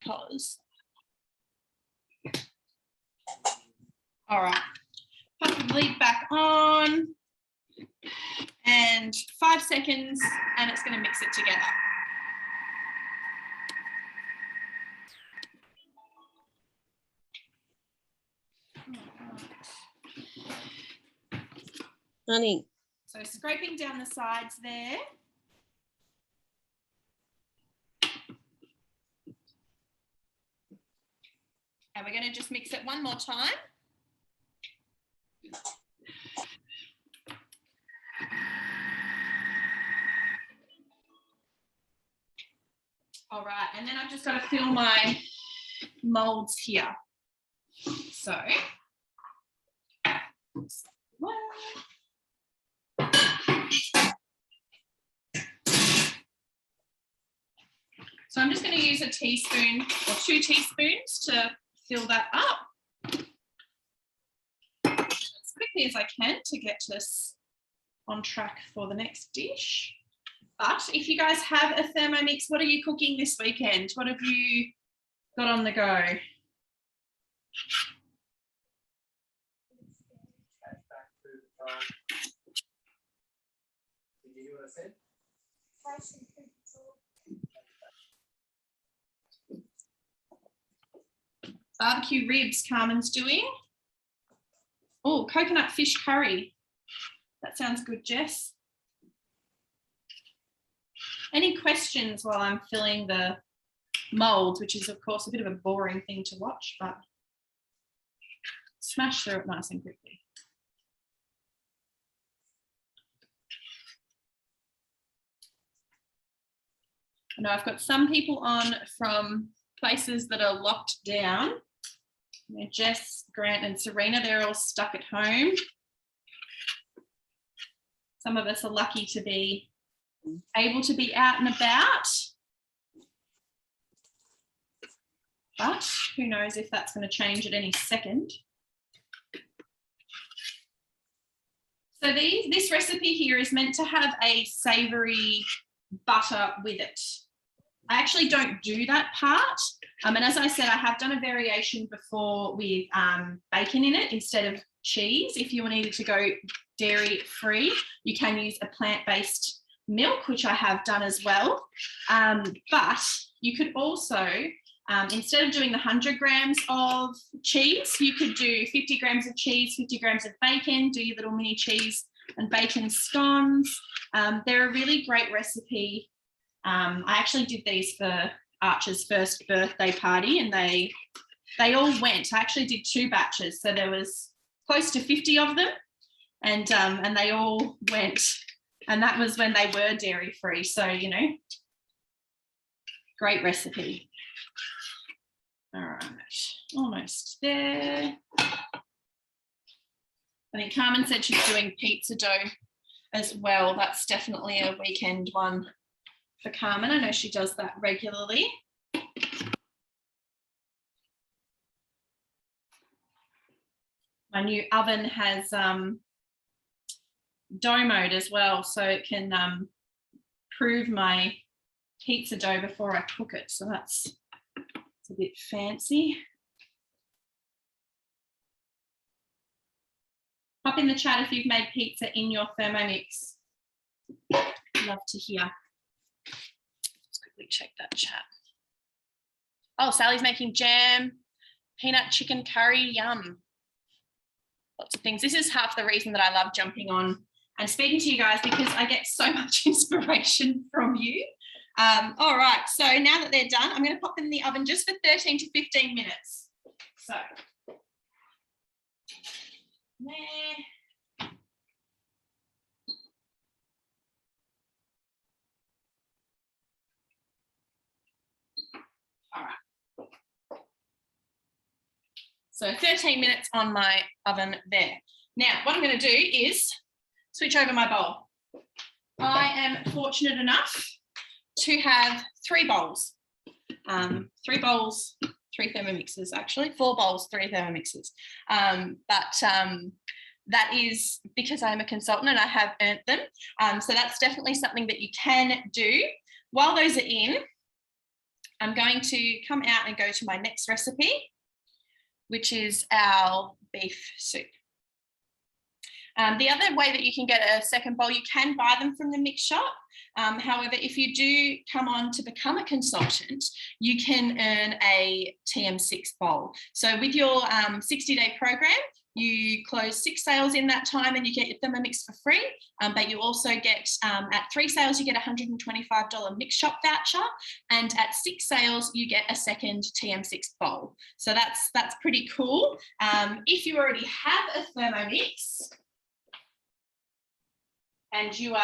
because. All right, pop the lid back on and 5 seconds and it's going to mix it together. Honey. So scraping down the sides there. And we're going to just mix it one more time. All right, and then I've just got to fill my molds here. So, I'm just going to use a teaspoon or 2 teaspoons to fill that up as quickly as I can to get this on track for the next dish. But if you guys have a Thermomix, what are you cooking this weekend? What have you got on the go? Did you hear what I said? Barbecue ribs Carmen's doing. Oh, coconut fish curry. That sounds good, Jess. Any questions while I'm filling the mould, which is, of course, a bit of a boring thing to watch, but smash through it nice and quickly. I know I've got some people on from places that are locked down. You know, Jess, Grant and Serena, they're all stuck at home. Some of us are lucky to be able to be out and about. But who knows if that's going to change at any second. So this recipe here is meant to have a savoury butter with it. I actually don't do that part. And as I said, I have done a variation before with bacon in it instead of cheese. If you needed to go dairy free, you can use a plant-based milk, which I have done as well. But you could also, instead of doing the 100 grams of cheese, you could do 50 grams of cheese, 50 grams of bacon, do your little mini cheese and bacon scones. They're a really great recipe. I actually did these for Archer's first birthday party and they all went. I actually did 2 batches, so there was close to 50 of them and they all went, and that was when they were dairy free. So, you know, great recipe. All right, almost there. I think Carmen said she's doing pizza dough as well. That's definitely a weekend one for Carmen. I know she does that regularly. My new oven has dough mode as well, so it can prove my pizza dough before I cook it. So it's a bit fancy. Pop in the chat if you've made pizza in your Thermomix. Love to hear. Let's quickly check that chat. Oh, Sally's making jam, peanut chicken curry, yum. Lots of things. This is half the reason that I love jumping on and speaking to you guys, because I get so much inspiration from you. All right, so now that they're done, I'm going to pop them in the oven just for 13 to 15 minutes. So, there. All right. So 13 minutes on my oven there. Now, what I'm going to do is switch over my bowl. I am fortunate enough to have 3 bowls. 3 bowls, 3 Thermomixes actually, 4 bowls, 3 Thermomixes. That is because I'm a consultant and I have earned them. So that's definitely something that you can do. While those are in, I'm going to come out and go to my next recipe, which is our beef soup. The other way that you can get a second bowl, you can buy them from the mix shop. However, if you do come on to become a consultant, you can earn a TM6 bowl. So with your 60-day program, you close 6 sales in that time and you get your Thermomix for free, but you also get, at 3 sales, you get a $125 mix shop voucher, and at 6 sales, you get a second TM6 bowl. So that's pretty cool. If you already have a Thermomix, and you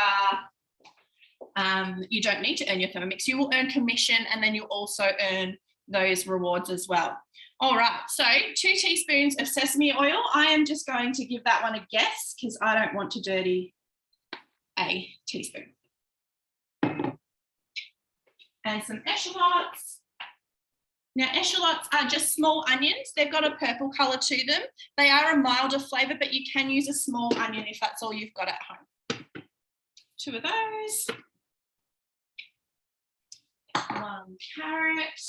don't need to earn your Thermomix, you will earn commission, and then you'll also earn those rewards as well. All right, so 2 teaspoons of sesame oil. I am just going to give that one a guess because I don't want to dirty a teaspoon. And some eschalots. Now, eschalots are just small onions. They've got a purple colour to them. They are a milder flavour, but you can use a small onion if that's all you've got at home. 2 of those. 1 carrot.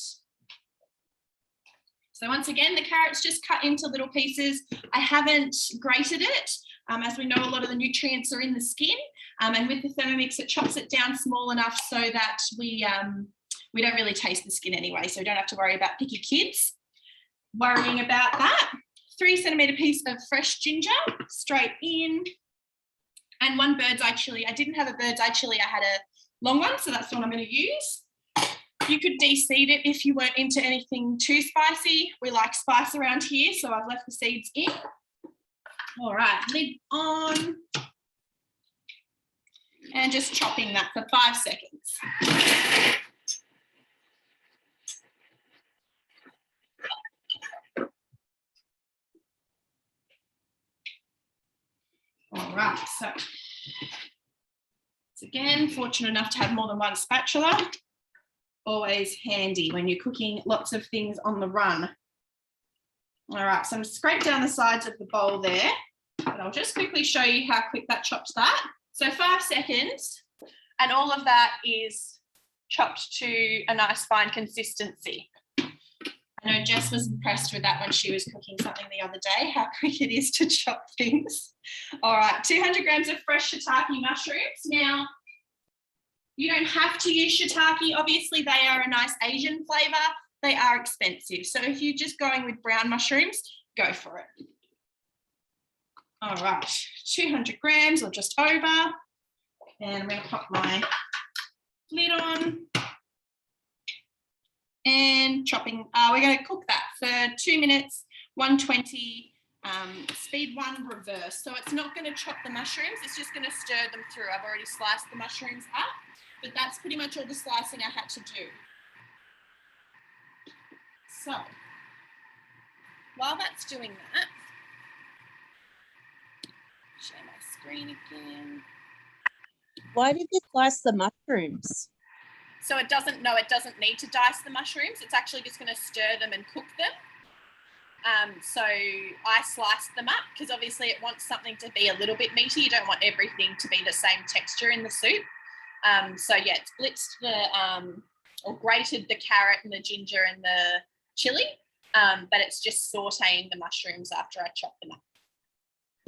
So once again, the carrot's just cut into little pieces. I haven't grated it. As we know, a lot of the nutrients are in the skin. And with the Thermomix, it chops it down small enough so that we don't really taste the skin anyway. So we don't have to worry about picky kids worrying about that. 3-centimetre piece of fresh ginger straight in. And 1 bird's eye chilli. I didn't have a bird's eye chilli. I had a long one, so that's the one I'm going to use. You could de-seed it if you weren't into anything too spicy. We like spice around here, so I've left the seeds in. All right, lid on. And just chopping that for 5 seconds. All right, so again, fortunate enough to have more than 1 spatula. Always handy when you're cooking lots of things on the run. All right, so I'm scrape down the sides of the bowl there, but I'll just quickly show you how quick that chops that. So 5 seconds, and all of that is chopped to a nice fine consistency. I know Jess was impressed with that when she was cooking something the other day, how quick it is to chop things. All right, 200 grams of fresh shiitake mushrooms. Now, you don't have to use shiitake. Obviously, they are a nice Asian flavour. They are expensive. So if you're just going with brown mushrooms, go for it. All right, 200 grams or just over. And I'm going to pop my lid on. And chopping, we're going to cook that for 2 minutes, 120, speed 1 reverse. So it's not going to chop the mushrooms, it's just going to stir them through. I've already sliced the mushrooms up, but that's pretty much all the slicing I had to do. So while that's doing that, share my screen again. Why did you slice the mushrooms? So it doesn't need to dice the mushrooms. It's actually just going to stir them and cook them. So I sliced them up because obviously it wants something to be a little bit meaty. You don't want everything to be the same texture in the soup. So yeah, it's blitzed or grated the carrot and the ginger and the chili, but it's just sauteing the mushrooms after I chop them up.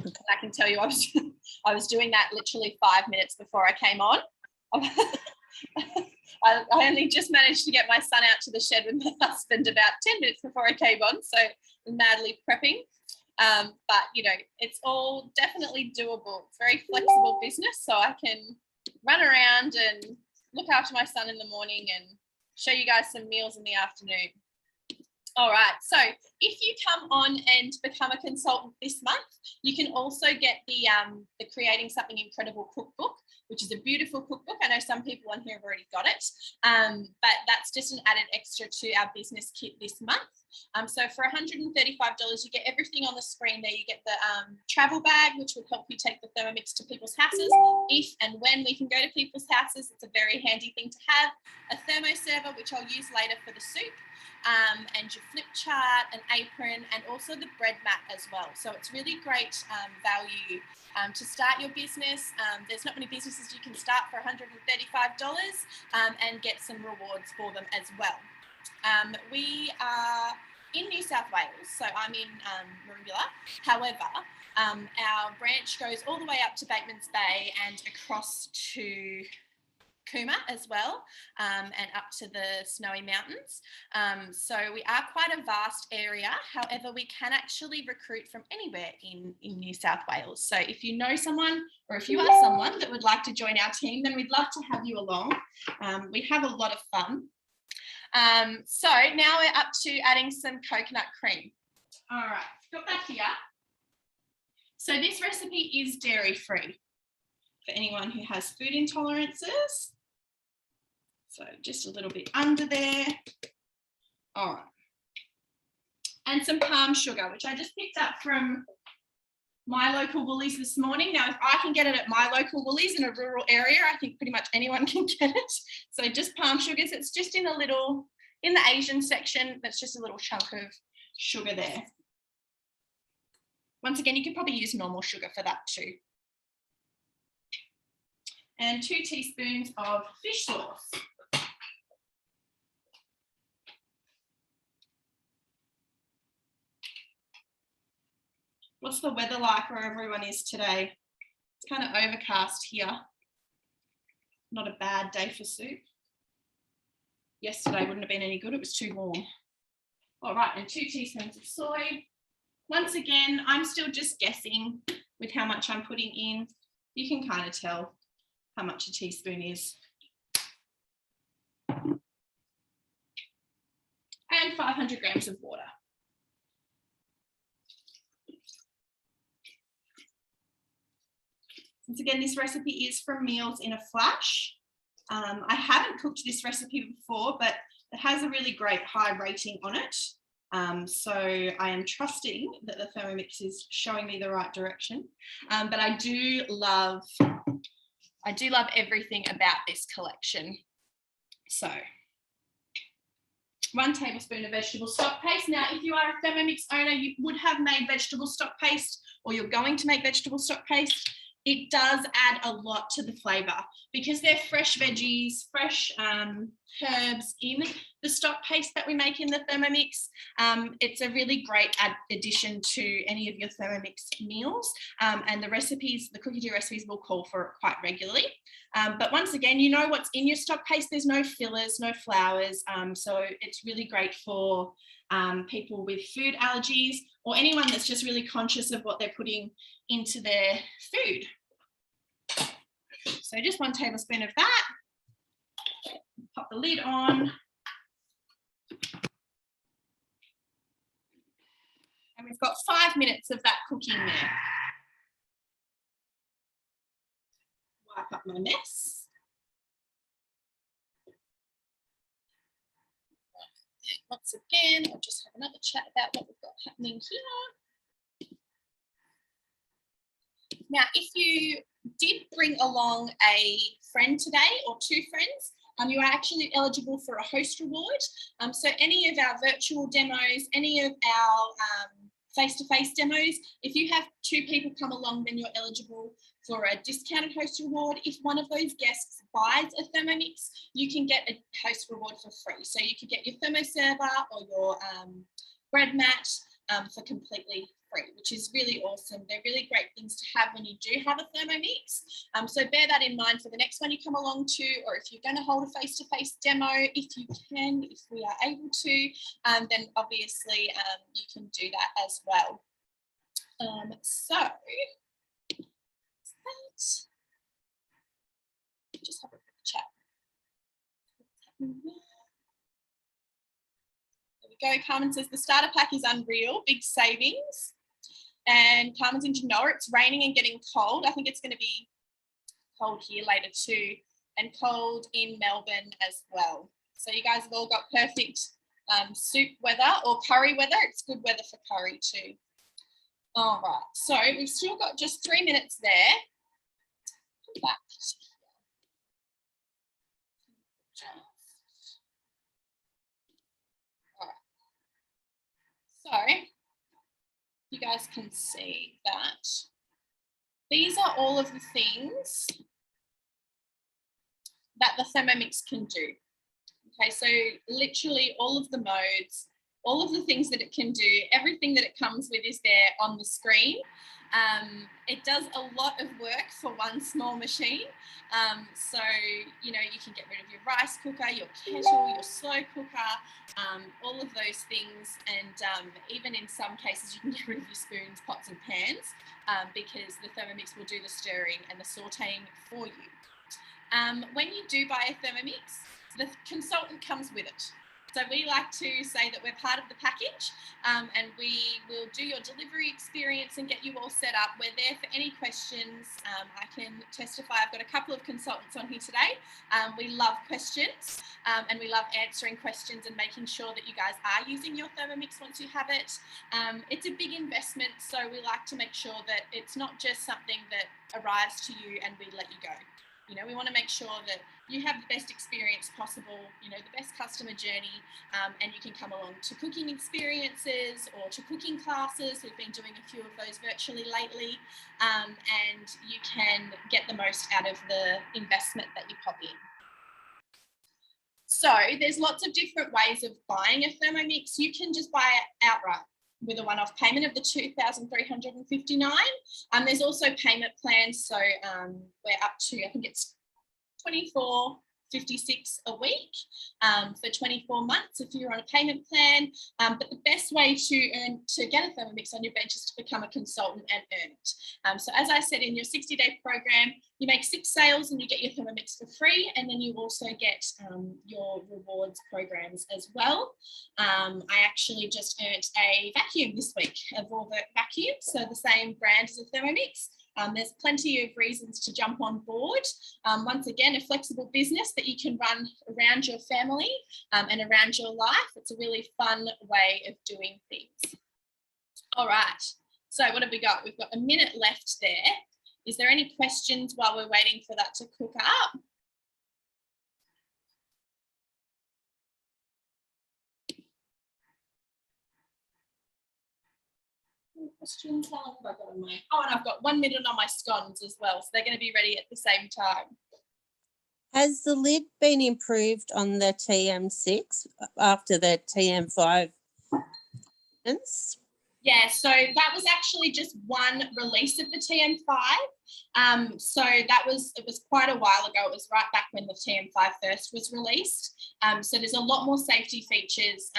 Okay. And I can tell you I was doing that literally 5 minutes before I came on. I only just managed to get my son out to the shed with my husband about 10 minutes before I came on, so madly prepping. But, you know, it's all definitely doable. It's very flexible business, so I can run around and look after my son in the morning and show you guys some meals in the afternoon. All right, so if you come on and become a consultant this month, you can also get the Creating Something Incredible cookbook, which is a beautiful cookbook. I know some people on here have already got it, but that's just an added extra to our business kit this month. So for $135, you get everything on the screen there. You get the travel bag, which will help you take the Thermomix to people's houses. If and when we can go to people's houses, it's a very handy thing to have. A thermo server, which I'll use later for the soup. And your flip chart, an apron, and also the bread mat as well. So it's really great value to start your business. There's not many businesses you can start for $135 and get some rewards for them as well. We are in New South Wales, so I'm in Maroubula. However, our branch goes all the way up to Bateman's Bay and across to Cooma as well, and up to the Snowy Mountains. So we are quite a vast area. However, we can actually recruit from anywhere in New South Wales. So if you know someone, or if you are someone that would like to join our team, then we'd love to have you along. We have a lot of fun. So now we're up to adding some coconut cream. All right, got that here. So this recipe is dairy-free for anyone who has food intolerances. So just a little bit under there. All right. And some palm sugar, which I just picked up from my local Woolies this morning. Now, if I can get it at my local Woolies in a rural area, I think pretty much anyone can get it. So just palm sugars. It's just in the Asian section, that's just a little chunk of sugar there. Once again, you could probably use normal sugar for that too. And 2 teaspoons of fish sauce. What's the weather like where everyone is today? It's kind of overcast here. Not a bad day for soup. Yesterday wouldn't have been any good, it was too warm. All right, and 2 teaspoons of soy. Once again, I'm still just guessing with how much I'm putting in. You can kind of tell how much a teaspoon is. And 500 grams of water. Once again, this recipe is from Meals in a Flash. I haven't cooked this recipe before, but it has a really great high rating on it. So I am trusting that the Thermomix is showing me the right direction. But I do love everything about this collection. So 1 tablespoon of vegetable stock paste. Now, if you are a Thermomix owner, you would have made vegetable stock paste, or you're going to make vegetable stock paste. It does add a lot to the flavour because they're fresh veggies, fresh herbs in the stock paste that we make in the Thermomix. It's a really great addition to any of your Thermomix meals, and the recipes, the cookie dough recipes will call for it quite regularly. But once again, you know what's in your stock paste. There's no fillers, no flours, so it's really great for people with food allergies or anyone that's just really conscious of what they're putting into their food. So just 1 tablespoon of that. Pop the lid on. And we've got 5 minutes of that cooking there. Wipe up my mess. Once again, I'll just have another chat about what we've got happening here. Now, if you did bring along a friend today or 2 friends, you are actually eligible for a host reward. So any of our virtual demos, any of our face-to-face demos, if you have 2 people come along, then you're eligible for a discounted host reward. If one of those guests buys a Thermomix, you can get a host reward for free. So you could get your thermoserver or your bread mat for completely free, which is really awesome. They're really great things to have when you do have a Thermomix. So bear that in mind for the next one you come along to, or if you're going to hold a face-to-face demo, if you can, if we are able to, then obviously you can do that as well. So just have a quick chat. There we go. Carmen says the starter pack is unreal, big savings. And Carmen's in Genoa, it's raining and getting cold. I think it's going to be cold here later too, and cold in Melbourne as well. So you guys have all got perfect soup weather or curry weather. It's good weather for curry too. All right, so we've still got just 3 minutes there. Come back. All right. So you guys can see that these are all of the things that the Thermomix can do. Okay, so literally all of the modes, all of the things that it can do, everything that it comes with is there on the screen. It does a lot of work for one small machine. So, you know, you can get rid of your rice cooker, your kettle, your slow cooker, all of those things. And even in some cases, you can get rid of your spoons, pots and pans because the Thermomix will do the stirring and the sauteing for you. When you do buy a Thermomix, the consultant comes with it. So we like to say that we're part of the package and we will do your delivery experience and get you all set up. We're there for any questions. I can testify, I've got a couple of consultants on here today. We love questions and we love answering questions and making sure that you guys are using your Thermomix once you have it. It's a big investment, so we like to make sure that it's not just something that arrives to you and we let you go. You know, we want to make sure that you have the best experience possible, you know, the best customer journey, and you can come along to cooking experiences or to cooking classes. We've been doing a few of those virtually lately, and you can get the most out of the investment that you pop in. So there's lots of different ways of buying a Thermomix. You can just buy it outright with a one-off payment of the $2,359. There's also payment plans, so we're up to, I think it's $24.56 a week for 24 months if you're on a payment plan. But the best way to get a Thermomix on your bench is to become a consultant and earn it. So as I said, in your 60-day program, you make 6 sales and you get your Thermomix for free, and then you also get your rewards programs as well. I actually just earned a vacuum this week, a Volvert vacuum, so the same brand as a Thermomix. There's plenty of reasons to jump on board. Once again, a flexible business that you can run around your family and around your life. It's a really fun way of doing things. All right, so what have we got? We've got a minute left there. Is there any questions while we're waiting for that to cook up? Questions? How long have I got on my? Oh, and I've got 1 minute on my scones as well, so they're going to be ready at the same time. Has the lid been improved on the TM6 after the TM5? Yeah, so that was actually just one release of the TM5. So it was quite a while ago. It was right back when the TM5 first was released. So there's a lot more safety features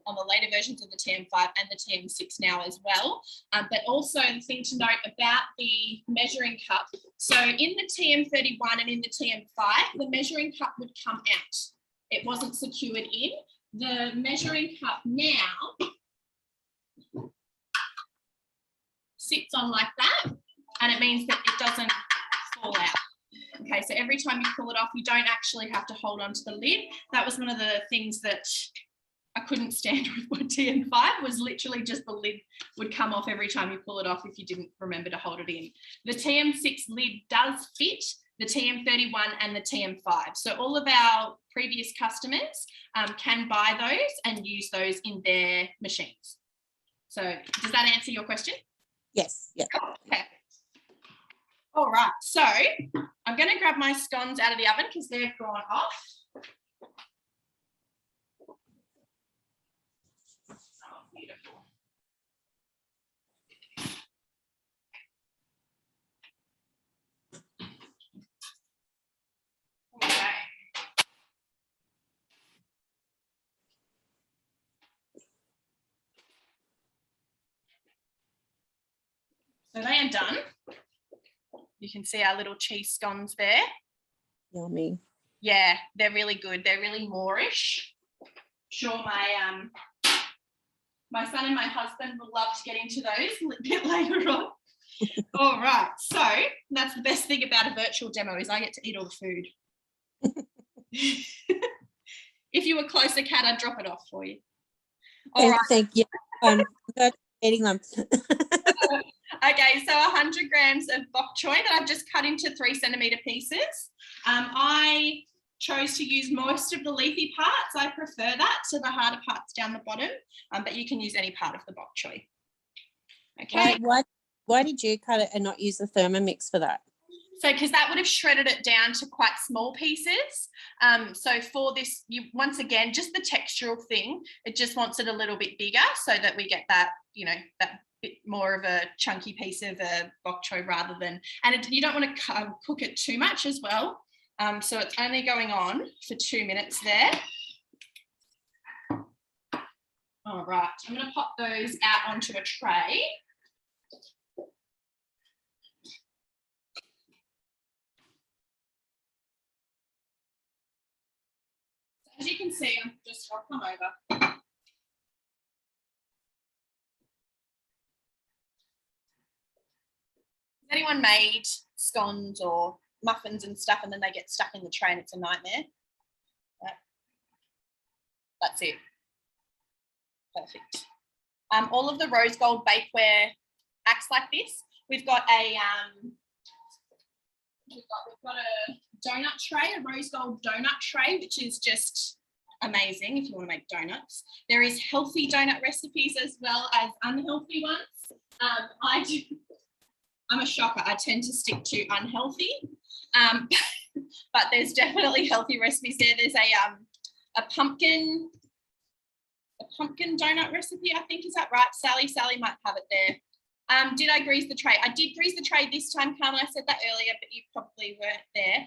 on the later versions of the TM5 and the TM6 now as well. But also the thing to note about the measuring cup. So in the TM31 and in the TM5, the measuring cup would come out. It wasn't secured in. The measuring cup now sits on like that, and it means that it doesn't fall out. Okay, so every time you pull it off, you don't actually have to hold on to the lid. That was one of the things that I couldn't stand with TM5, was literally just the lid would come off every time you pull it off if you didn't remember to hold it in. The TM6 lid does fit the TM31 and the TM5. So all of our previous customers can buy those and use those in their machines. So does that answer your question? Yes. Yeah. Okay. All right. So I'm going to grab my scones out of the oven because they've gone off. Oh, beautiful. Okay. So they are done. You can see our little cheese scones there. Yummy. Yeah, they're really good. They're really Moorish. Sure, my son and my husband will love to get into those a bit later on. All right, so that's the best thing about a virtual demo is I get to eat all the food. If you were closer, Kat, I'd drop it off for you. All right. Thank you. I'm eating them. Okay, so 100 grams of bok choy that I've just cut into 3-centimetre pieces. I chose to use most of the leafy parts. I prefer that, so the harder parts down the bottom, but you can use any part of the bok choy. Okay. Why did you cut it and not use the Thermomix for that? So, because that would have shredded it down to quite small pieces. So for this, you once again, just the textural thing, it just wants it a little bit bigger so that we get that, you know, that bit more of a chunky piece of a bok choy rather than, and you don't want to cook it too much as well. So it's only going on for 2 minutes there. All right, I'm going to pop those out onto a tray. As you can see, I'll come over. Has anyone made scones or muffins and stuff and then they get stuck in the tray and it's a nightmare? Right. That's it. Perfect. All of the rose gold bakeware acts like this. We've got a donut tray, a rose gold donut tray, which is just amazing if you want to make donuts. There is healthy donut recipes as well as unhealthy ones. I'm a shocker. I tend to stick to unhealthy, but there's definitely healthy recipes there. There's a pumpkin donut recipe, I think. Is that right, Sally? Sally might have it there. Did I grease the tray? I did grease the tray this time, Carmen. I said that earlier, but you probably weren't there.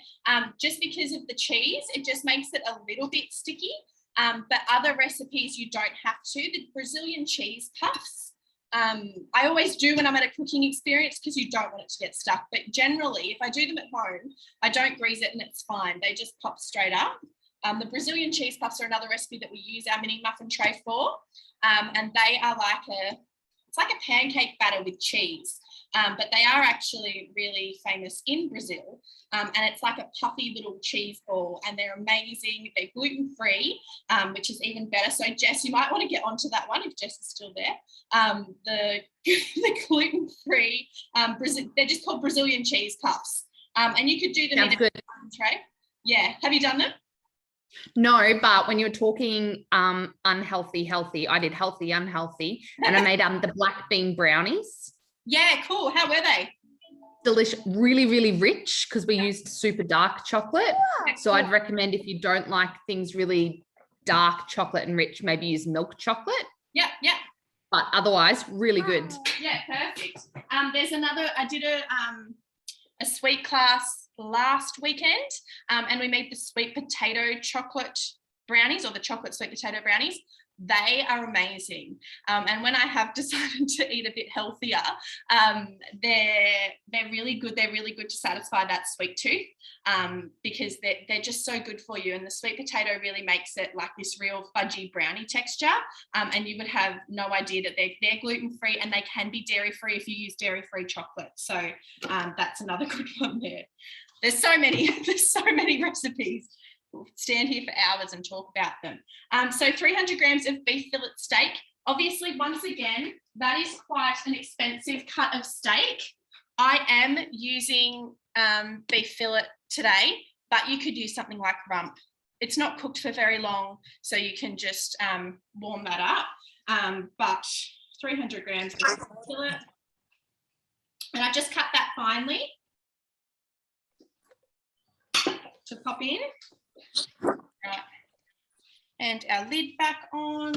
Just because of the cheese, it just makes it a little bit sticky. But other recipes, you don't have to. The Brazilian cheese puffs, I always do when I'm at a cooking experience because you don't want it to get stuck. But generally, if I do them at home, I don't grease it and it's fine. They just pop straight up. The Brazilian cheese puffs are another recipe that we use our mini muffin tray for. And they are it's like a pancake batter with cheese, but they are actually really famous in Brazil. And it's like a puffy little cheese ball and they're amazing. They're gluten-free, which is even better. So Jess, you might want to get onto that one if Jess is still there. The gluten-free, they're just called Brazilian cheese puffs. And you could do them in a muffin tray. Yeah, have you done them? No, but when you were talking unhealthy, healthy, I did healthy, unhealthy, and I made the black bean brownies. Yeah, cool. How were they? Delicious, really, really rich because we used super dark chocolate. Yeah, so cool. I'd recommend if you don't like things really dark chocolate and rich, maybe use milk chocolate. Yeah, yeah. But otherwise, really good. Yeah, perfect. There's another, I did a sweet class last weekend and we made the sweet potato chocolate brownies, or the chocolate sweet potato brownies. They are amazing. And when I have decided to eat a bit healthier, they're really good. They're really good to satisfy that sweet tooth because they're just so good for you. And the sweet potato really makes it like this real fudgy brownie texture. And you would have no idea that they're gluten-free, and they can be dairy-free if you use dairy-free chocolate. So that's another good one there. There's so many recipes. We'll stand here for hours and talk about them. So 300 grams of beef fillet steak. Obviously, once again, that is quite an expensive cut of steak. I am using beef fillet today, but you could use something like rump. It's not cooked for very long, so you can just warm that up. But 300 grams of beef fillet. And I just cut that finely to pop in. Right. And our lid back on.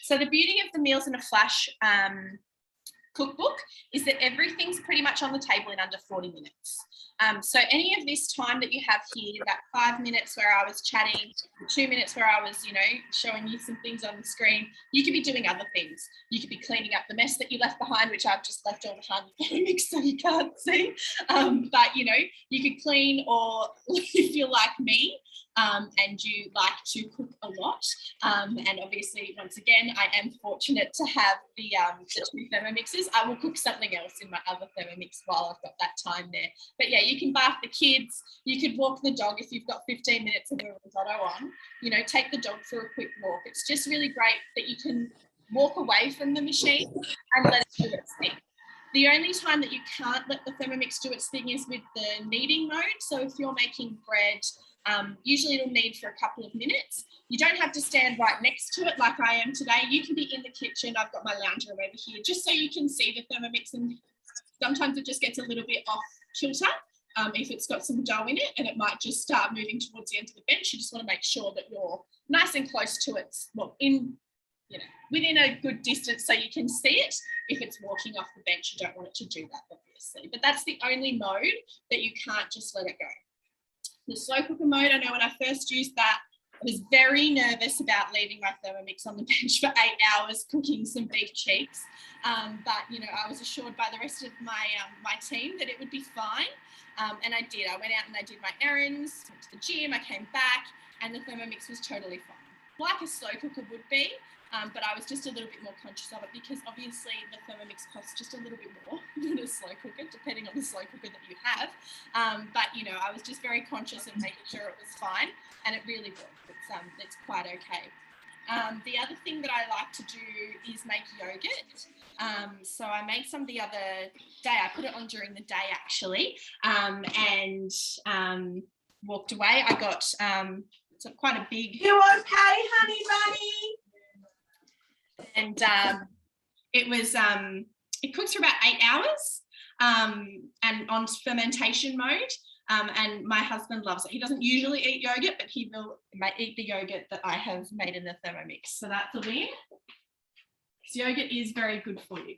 So the beauty of the Meals in a Flash cookbook is that everything's pretty much on the table in under 40 minutes. So any of this time that you have here, that 5 minutes where I was chatting, 2 minutes where I was, showing you some things on the screen, you could be doing other things. You could be cleaning up the mess that you left behind, which I've just left all behind the Thermomix so you can't see. But, you could clean, or if you're like me, and you like to cook a lot. And obviously, once again, I am fortunate to have the 2 Thermomixes. I will cook something else in my other Thermomix while I've got that time there. But yeah, you can bath the kids. You could walk the dog if you've got 15 minutes of a risotto on. Take the dog for a quick walk. It's just really great that you can walk away from the machine and let it do its thing. The only time that you can't let the Thermomix do its thing is with the kneading mode. So if you're making bread Usually it'll knead for a couple of minutes. You don't have to stand right next to it like I am today. You can be in the kitchen. I've got my lounge room over here just so you can see the Thermomix, and sometimes it just gets a little bit off kilter if it's got some dough in it, and it might just start moving towards the end of the bench. You just want to make sure that you're nice and close to it, well, within a good distance so you can see it. If it's walking off the bench, you don't want it to do that, obviously. But that's the only mode that you can't just let it go. The slow cooker mode, I know when I first used that, I was very nervous about leaving my Thermomix on the bench for 8 hours cooking some beef cheeks. But, I was assured by the rest of my team that it would be fine. And I did. I went out and I did my errands, went to the gym, I came back, and the Thermomix was totally fine. Like a slow cooker would be, but I was just a little bit more conscious of it because obviously the Thermomix costs just a little bit more than a slow cooker, depending on the slow cooker that you have. But, I was just very conscious of making sure it was fine, and it really worked. It's quite okay. The other thing that I like to do is make yogurt. So I made some the other day. I put it on during the day actually, and walked away. I got quite a big. You okay, honey bunny? And it was it cooks for about 8 hours, and on fermentation mode. And my husband loves it. He doesn't usually eat yogurt, but he will eat the yogurt that I have made in the Thermomix. So that's a win. Because yogurt is very good for you.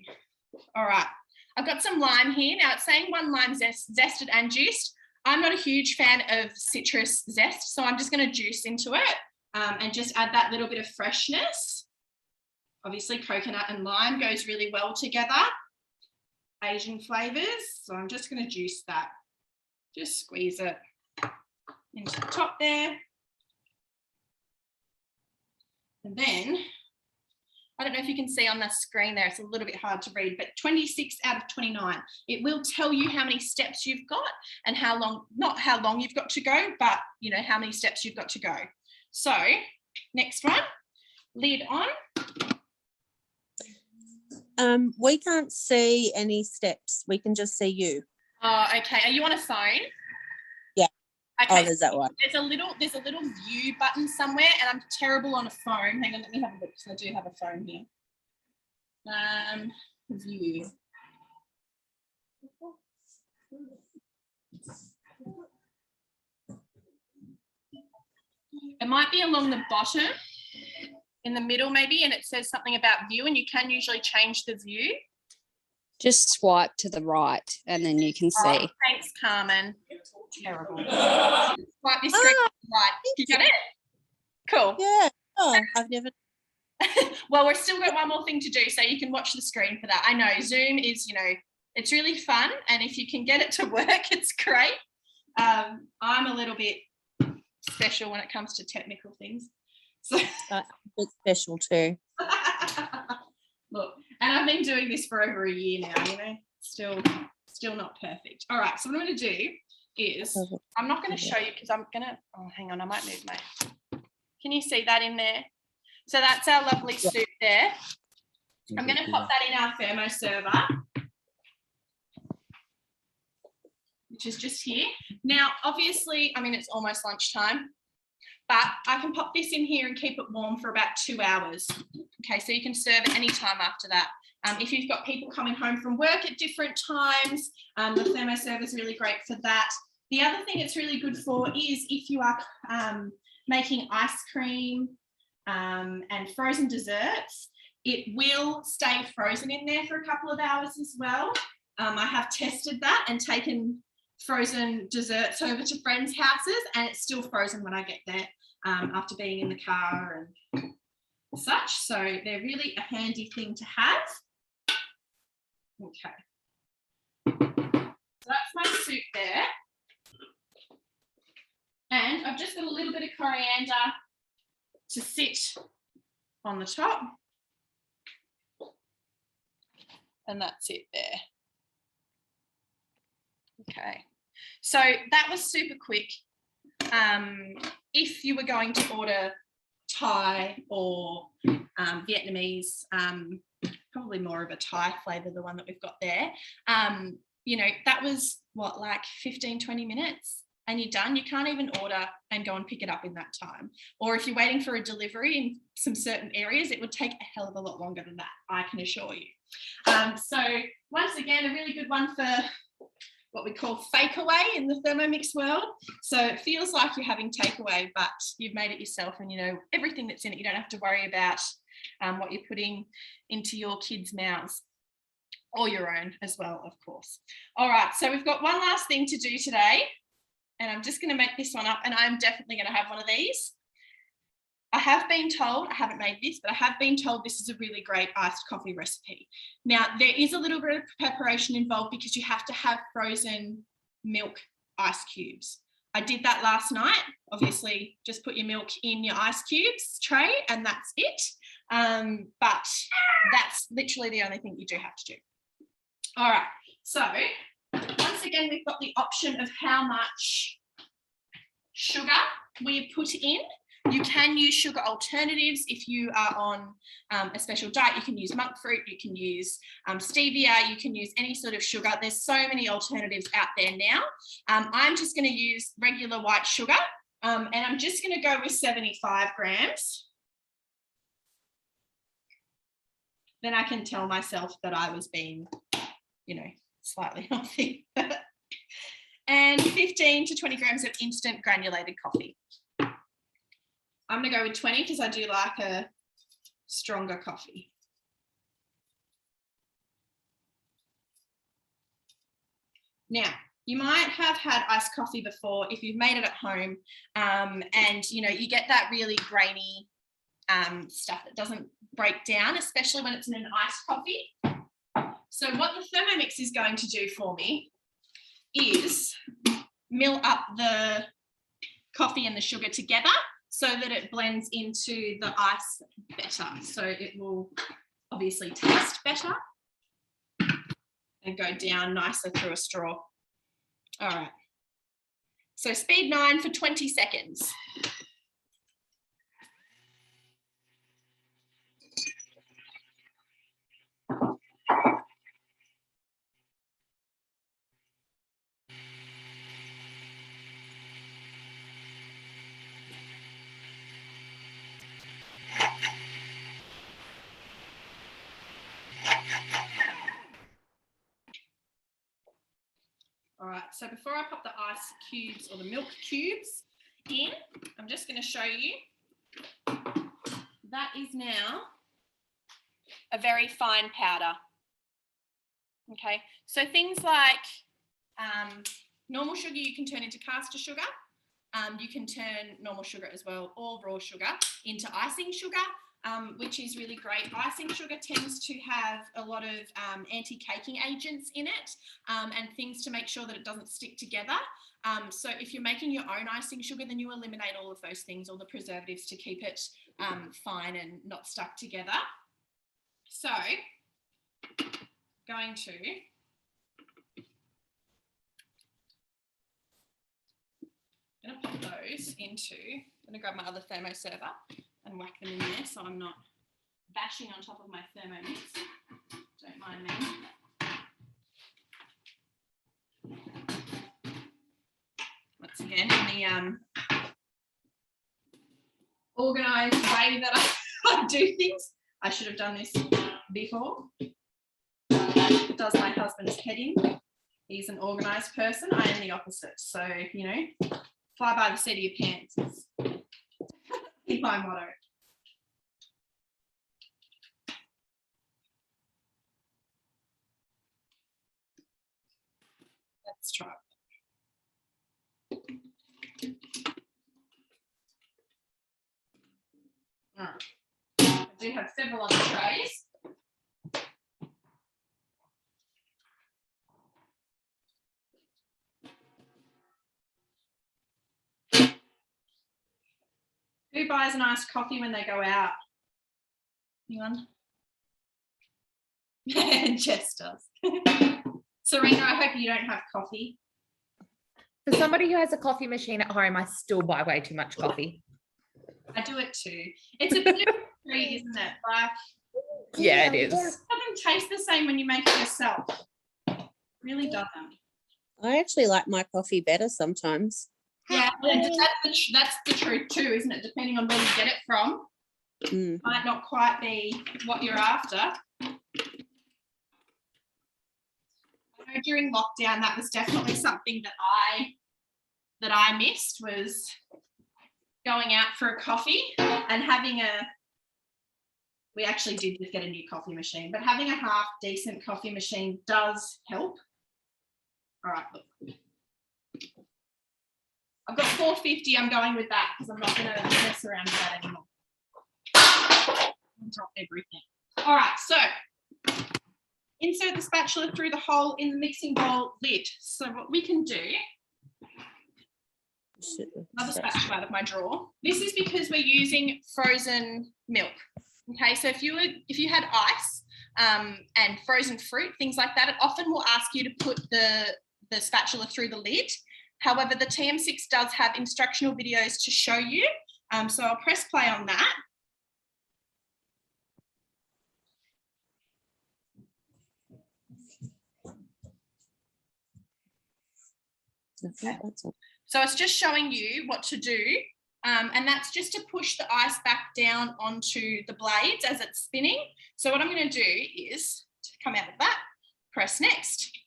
All right. I've got some lime here. Now it's saying 1 lime zested and juiced. I'm not a huge fan of citrus zest, so I'm just going to juice into it and just add that little bit of freshness. Obviously, coconut and lime goes really well together. Asian flavours. So I'm just going to juice that. Just squeeze it into the top there. And then, I don't know if you can see on the screen there, it's a little bit hard to read, but 26 out of 29. It will tell you how many steps you've got and how long, not how long you've got to go, but how many steps you've got to go. So, next one, lid on. We can't see any steps. We can just see you. Oh, okay. Are you on a phone? Yeah. Okay. Oh, there's that one. There's a little view button somewhere, and I'm terrible on a phone. Hang on, let me have a look, because I do have a phone here. View. It might be along the bottom, in the middle maybe, and it says something about view, and you can usually change the view. Just swipe to the right and then you can see. Oh, thanks, Carmen. Terrible. Swipe your screen to the right. You got it? Cool. Yeah. Oh, I've never. Well, we've still got one more thing to do, so you can watch the screen for that. I know Zoom is, it's really fun, and if you can get it to work, it's great. I'm a little bit special when it comes to technical things. So It's special too. Look, and I've been doing this for over a year now, still not perfect. All right, so what I'm going to do is, I'm not going to show you because I'm going to, hang on, I might move can you see that in there? So that's our lovely soup there. I'm going to pop that in our thermo server, which is just here. Now, obviously, it's almost lunchtime, but I can pop this in here and keep it warm for about 2 hours. Okay, so you can serve at any time after that. If you've got people coming home from work at different times, the thermo server is really great for that. The other thing it's really good for is if you are making ice cream and frozen desserts, it will stay frozen in there for a couple of hours as well. I have tested that and taken frozen desserts over to friends' houses, and it's still frozen when I get there after being in the car and such. So they're really a handy thing to have. Okay. So that's my soup there. And I've just got a little bit of coriander to sit on the top. And that's it there. Okay. So that was super quick. If you were going to order Thai or Vietnamese, probably more of a Thai flavour, the one that we've got there, that was what, like 15, 20 minutes? and you're done. You can't even order and go and pick it up in that time. Or if you're waiting for a delivery in some certain areas, it would take a hell of a lot longer than that, I can assure you. So once again, a really good one for what we call fake away in the Thermomix world. So it feels like you're having takeaway, but you've made it yourself and you know everything that's in it. You don't have to worry about what you're putting into your kids' mouths, or your own as well, of course. All right, so we've got one last thing to do today, and I'm just going to make this one up, and I'm definitely going to have one of these. I have been told, I haven't made this, but I have been told this is a really great iced coffee recipe. Now, there is a little bit of preparation involved because you have to have frozen milk ice cubes. I did that last night. Obviously, just put your milk in your ice cubes tray and that's it. But that's literally the only thing you do have to do. All right, so once again, we've got the option of how much sugar we put in. You can use sugar alternatives if you are on a special diet. You can use monk fruit, you can use stevia, you can use any sort of sugar. There's so many alternatives out there now. I'm just going to use regular white sugar, and I'm just going to go with 75 grams. Then I can tell myself that I was being, you know, slightly healthy. And 15 to 20 grams of instant granulated coffee. I'm going to go with 20 because I do like a stronger coffee. Now, you might have had iced coffee before if you've made it at home, and you know, you get that really grainy stuff that doesn't break down, especially when it's in an iced coffee. So what the Thermomix is going to do for me is mill up the coffee and the sugar together so that it blends into the ice better. So it will obviously taste better and go down nicer through a straw. All right. So speed 9 for 20 seconds. All right, so before I pop the ice cubes or the milk cubes in, I'm just going to show you. That is now a very fine powder. Okay, so things like normal sugar you can turn into caster sugar. You can turn normal sugar as well, or raw sugar, into icing sugar, which is really great. Icing sugar tends to have a lot of anti-caking agents in it, and things to make sure that it doesn't stick together. So if you're making your own icing sugar, then you eliminate all of those things, all the preservatives, to keep it fine and not stuck together. So going to pop those into, I'm going to grab my other thermo server and whack them in there so I'm not bashing on top of my Thermomix. Don't mind me. Once again, in the organised way that I do things. I should have done this before. Does my husband's head in. He's an organised person. I am the opposite. So, you know, fly by the seat of your pants is my motto. Let's try it. All right. I do have several other trays. Who buys an iced coffee when they go out? Anyone? Jess does. Serena, I hope you don't have coffee. For somebody who has a coffee machine at home, I still buy way too much coffee. I do it too. It's a bit of a treat, isn't it? Like, Yeah, it is. It doesn't taste the same when you make it yourself. It really doesn't. I actually like my coffee better sometimes. Yeah, that's the truth too, isn't it? Depending on where you get it from, might not quite be what you're after. I know during lockdown, that was definitely something that I missed, was going out for a coffee and having we actually did just get a new coffee machine, but having a half decent coffee machine does help. All right, look. I've got 450. I'm going with that because I'm not going to mess around with that anymore. Drop everything. All right, so insert the spatula through the hole in the mixing bowl lid. So what we can do, another spatula out of my drawer. This is because we're using frozen milk. Okay, so if you had ice and frozen fruit, things like that, it often will ask you to put the spatula through the lid. However, the TM6 does have instructional videos to show you. So I'll press play on that. Okay. So it's just showing you what to do. And that's just to push the ice back down onto the blades as it's spinning. So what I'm going to do is to come out of that, press next.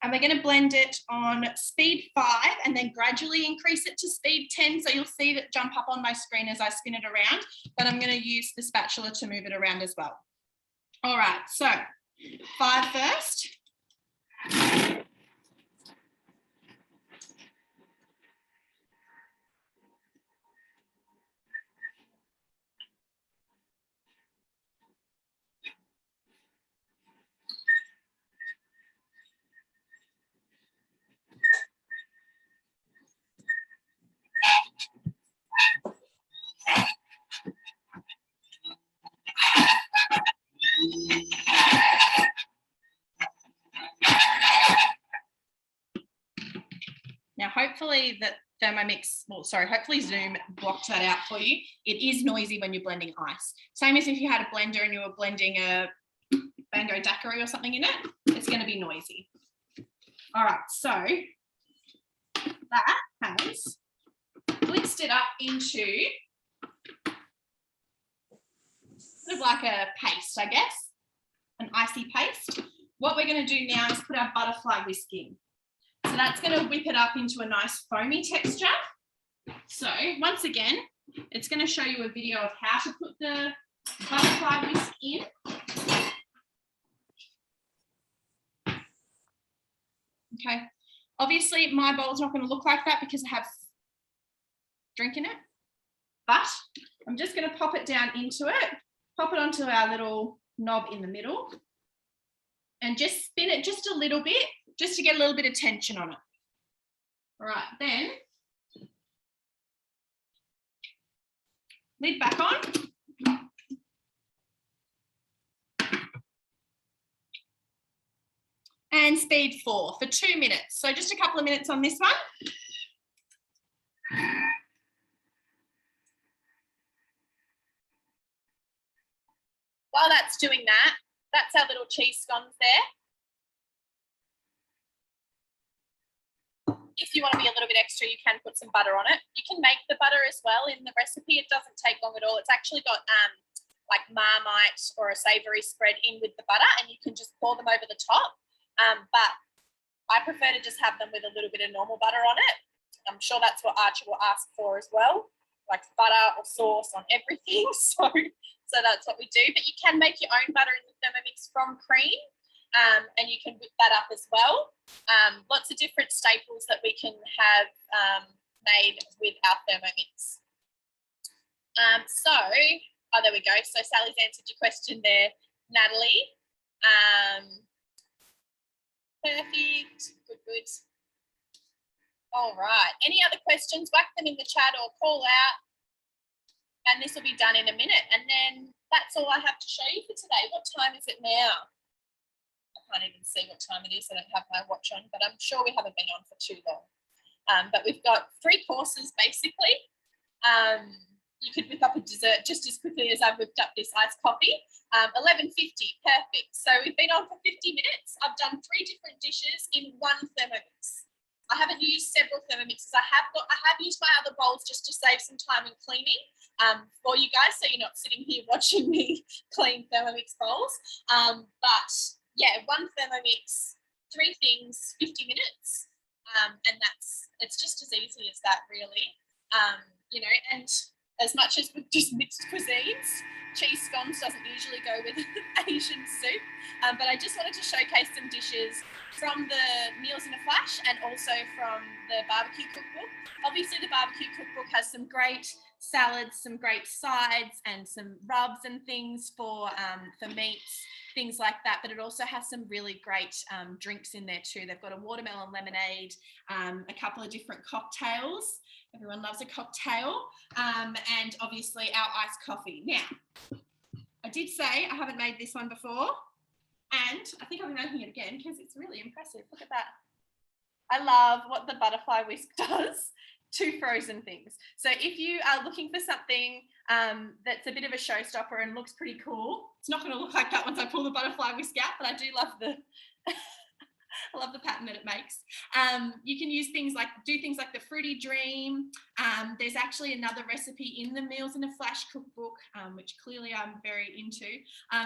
And we're going to blend it on speed 5 and then gradually increase it to speed 10. So you'll see that jump up on my screen as I spin it around, but I'm going to use the spatula to move it around as well. All right, so 5 first. Now, hopefully that Thermomix, hopefully Zoom blocked that out for you. It is noisy when you're blending ice. Same as if you had a blender and you were blending a mango daiquiri or something in it, it's going to be noisy. All right, so that has blitzed it up into sort of like a paste, I guess, an icy paste. What we're going to do now is put our butterfly whisk in. So that's going to whip it up into a nice foamy texture. So once again, it's going to show you a video of how to put the butterfly whisk in. Okay, obviously my bowl's not going to look like that because I have drink in it, but I'm just going to pop it down into it, pop it onto our little knob in the middle, and just spin it just a little bit, just to get a little bit of tension on it. All right, then lid back on. And speed 4 for 2 minutes. So just a couple of minutes on this one. While that's doing that, that's our little cheese scones there. If you want to be a little bit extra, you can put some butter on it. You can make the butter as well in the recipe. It doesn't take long at all. It's actually got like Marmite or a savoury spread in with the butter, and you can just pour them over the top. But I prefer to just have them with a little bit of normal butter on it. I'm sure that's what Archie will ask for as well, like butter or sauce on everything. So that's what we do. But you can make your own butter in the Thermomix from cream, and you can whip that up as well. Lots of different staples that we can have made with our Thermomix. There we go. So Sally's answered your question there, Natalie. Perfect. Good. All right. Any other questions? Whack them in the chat or call out. And this will be done in a minute. And then that's all I have to show you for today. What time is it now? I can't even see what time it is. I don't have my watch on, but I'm sure we haven't been on for too long. But we've got 3 courses basically. You could whip up a dessert just as quickly as I've whipped up this iced coffee. 11:50, perfect. So we've been on for 50 minutes. I've done 3 different dishes in one Thermomix. I haven't used several Thermomixes. I have used my other bowls just to save some time in cleaning for you guys, so you're not sitting here watching me clean Thermomix bowls. But yeah, one Thermomix, 3 things, 50 minutes. And it's just as easy as that, really. You know, and as much as with just mixed cuisines, cheese scones doesn't usually go with Asian soup. But I just wanted to showcase some dishes from the Meals in a Flash and also from the barbecue cookbook. Obviously, the barbecue cookbook has some great salads, some great sides, and some rubs and things for meats, things like that. But it also has some really great drinks in there too. They've got a watermelon lemonade, a couple of different cocktails. Everyone loves a cocktail, and obviously our iced coffee. Now, I did say I haven't made this one before, and I think I'll be making it again because it's really impressive. Look at that. I love what the butterfly whisk does to frozen things. So if you are looking for something that's a bit of a showstopper and looks pretty cool, it's not going to look like that once I pull the butterfly whisk out, but I do love the I love the pattern that it makes. You can use things like the Fruity Dream. There's actually another recipe in the Meals in a Flash cookbook, which clearly I'm very into.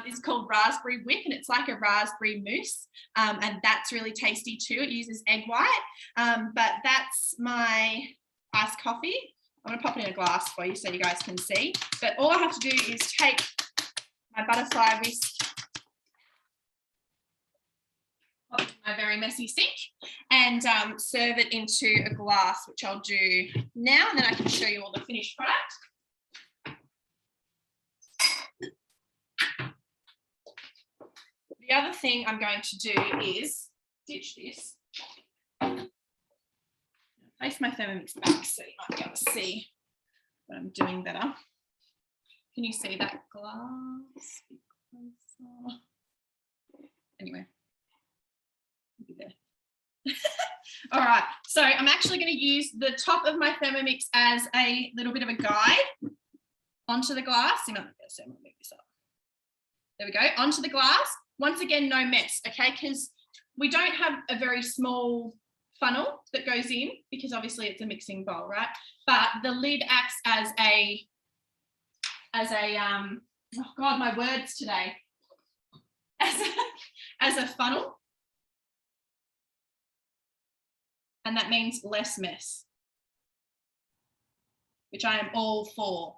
It's called Raspberry Whip, and it's like a raspberry mousse, and that's really tasty too. It uses egg white, but that's my iced coffee. I'm going to pop it in a glass for you so you guys can see. But all I have to do is take my butterfly whisk, my very messy sink, and serve it into a glass, which I'll do now, and then I can show you all the finished product. The other thing I'm going to do is ditch this. Place my Thermomix back so you might be able to see what I'm doing better. Can you see that glass? Anyway. There. All right, so I'm actually going to use the top of my Thermomix as a little bit of a guide onto the glass. I'm going to move this up. There we go, onto the glass. Once again, no mess, okay, because we don't have a very small funnel that goes in because obviously it's a mixing bowl, right? But the lid acts as a oh God, my words today, as a funnel. And that means less mess, which I am all for.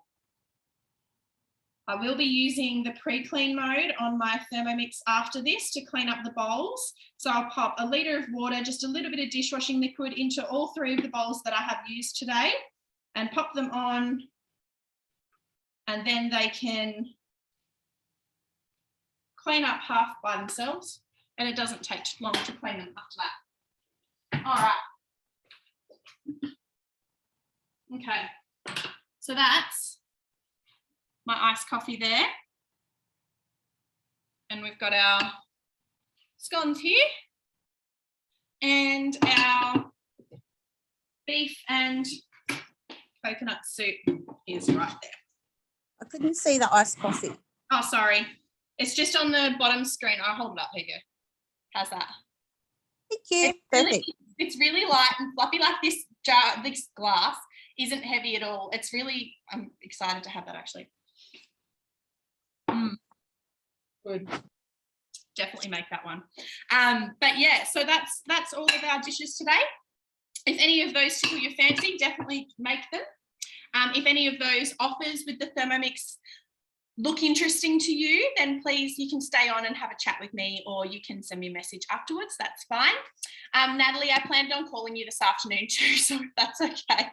I will be using the pre-clean mode on my Thermomix after this to clean up the bowls. So I'll pop a litre of water, just a little bit of dishwashing liquid into all 3 of the bowls that I have used today and pop them on, and then they can clean up half by themselves, and it doesn't take long to clean them after that. All right. Okay, so that's my iced coffee there. And we've got our scones here and our beef and coconut soup is right there. I couldn't see the iced coffee. Oh, sorry. It's just on the bottom screen. I'll hold it up. Here you go. How's that? Thank you. Perfect. It's really light and fluffy, like this jar, this glass isn't heavy at all. It's really, I'm excited to have that actually. Good. Definitely make that one. But yeah, so that's all of our dishes today. If any of those tickle your fancy, definitely make them. If any of those offers with the Thermomix look interesting to you, then please, you can stay on and have a chat with me, or you can send me a message afterwards. That's fine. Natalie, I planned on calling you this afternoon too, so if that's okay.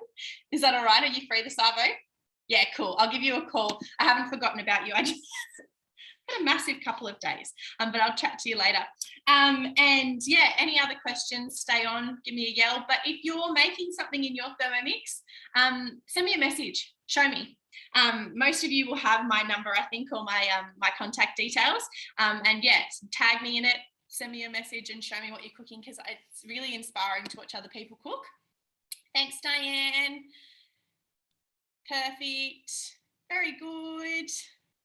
Is that all right? Are you free this arvo? Yeah, cool. I'll give you a call. I haven't forgotten about you. I just had a massive couple of days, but I'll chat to you later. And yeah, any other questions, stay on, give me a yell. But if you're making something in your Thermomix, send me a message, show me. Most of you will have my number, I think, or my contact details. And yeah, tag me in it, send me a message and show me what you're cooking, because it's really inspiring to watch other people cook. Thanks, Diane. Perfect. Very good.